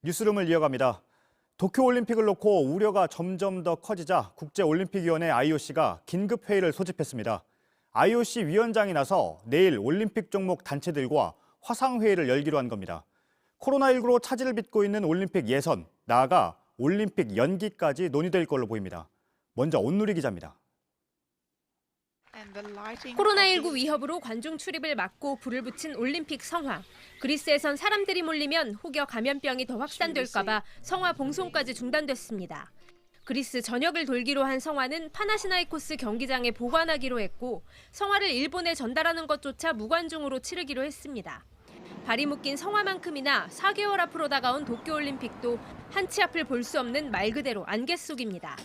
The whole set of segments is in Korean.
뉴스룸을 이어갑니다. 도쿄올림픽을 놓고 우려가 점점 더 커지자 국제올림픽위원회 IOC가 긴급회의를 소집했습니다. IOC 위원장이 나서 내일 올림픽 종목 단체들과 화상회의를 열기로 한 겁니다. 코로나19로 차질을 빚고 있는 올림픽 예선, 나아가 올림픽 연기까지 논의될 걸로 보입니다. 먼저 온누리 기자입니다. 코로나19 위협으로 관중 출입을 막고 불을 붙인 올림픽 성화. 그리스에선 사람들이 몰리면 혹여 감염병이 더 확산될까 봐 성화 봉송까지 중단됐습니다. 그리스 전역을 돌기로 한 성화는 파나시나이코스 경기장에 보관하기로 했고 성화를 일본에 전달하는 것조차 무관중으로 치르기로 했습니다. 발이 묶인 성화만큼이나 4개월 앞으로 다가온 도쿄올림픽도 한치 앞을 볼 수 없는 말 그대로 안개 속입니다.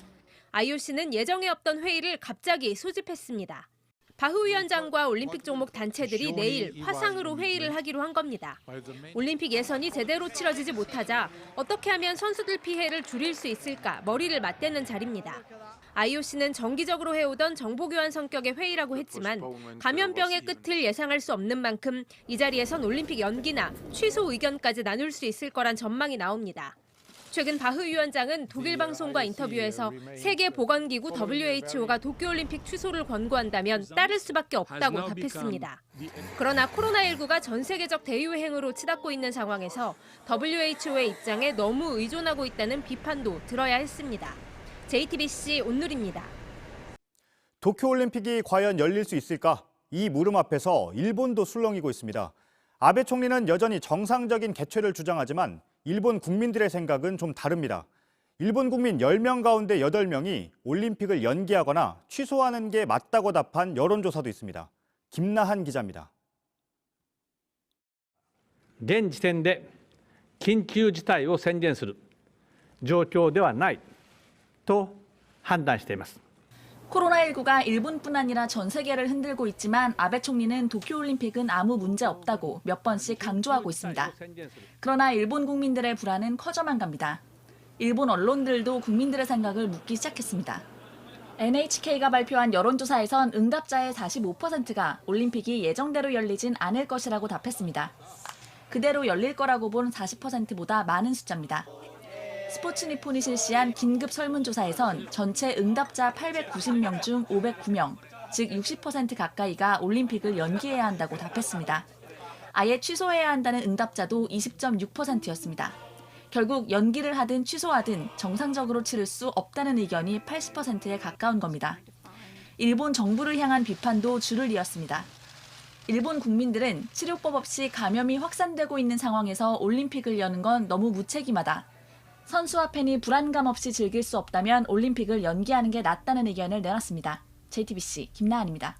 IOC는 예정에 없던 회의를 갑자기 소집했습니다. 바흐 위원장과 올림픽 종목 단체들이 내일 화상으로 회의를 하기로 한 겁니다. 올림픽 예선이 제대로 치러지지 못하자 어떻게 하면 선수들 피해를 줄일 수 있을까 머리를 맞대는 자리입니다. IOC는 정기적으로 해오던 정보교환 성격의 회의라고 했지만 감염병의 끝을 예상할 수 없는 만큼 이 자리에선 올림픽 연기나 취소 의견까지 나눌 수 있을 거란 전망이 나옵니다. 최근 바흐 위원장은 독일 방송과 인터뷰에서 세계보건기구 WHO가 도쿄올림픽 취소를 권고한다면 따를 수밖에 없다고 답했습니다. 그러나 코로나19가 전 세계적 대유행으로 치닫고 있는 상황에서 WHO의 입장에 너무 의존하고 있다는 비판도 들어야 했습니다. JTBC 온누리입니다. 도쿄올림픽이 과연 열릴 수 있을까? 이 물음 앞에서 일본도 술렁이고 있습니다. 아베 총리는 여전히 정상적인 개최를 주장하지만 일본 국민들의 생각은 좀 다릅니다. 일본 국민 10명 가운데 8명이 올림픽을 연기하거나 취소하는 게 맞다고 답한 여론조사도 있습니다. 김나한 기자입니다. 現時点で緊急事態を宣言する状況ではないと判断しています。 코로나19가 일본뿐 아니라 전 세계를 흔들고 있지만 아베 총리는 도쿄올림픽은 아무 문제 없다고 몇 번씩 강조하고 있습니다. 그러나 일본 국민들의 불안은 커져만 갑니다. 일본 언론들도 국민들의 생각을 묻기 시작했습니다. NHK가 발표한 여론조사에선 응답자의 45%가 올림픽이 예정대로 열리진 않을 것이라고 답했습니다. 그대로 열릴 거라고 본 40%보다 많은 숫자입니다. 스포츠니폰이 실시한 긴급 설문조사에선 전체 응답자 890명 중 509명, 즉 60% 가까이가 올림픽을 연기해야 한다고 답했습니다. 아예 취소해야 한다는 응답자도 20.6%였습니다. 결국 연기를 하든 취소하든 정상적으로 치를 수 없다는 의견이 80%에 가까운 겁니다. 일본 정부를 향한 비판도 줄을 이었습니다. 일본 국민들은 치료법 없이 감염이 확산되고 있는 상황에서 올림픽을 여는 건 너무 무책임하다. 선수와 팬이 불안감 없이 즐길 수 없다면 올림픽을 연기하는 게 낫다는 의견을 내놨습니다. JTBC 김나한입니다.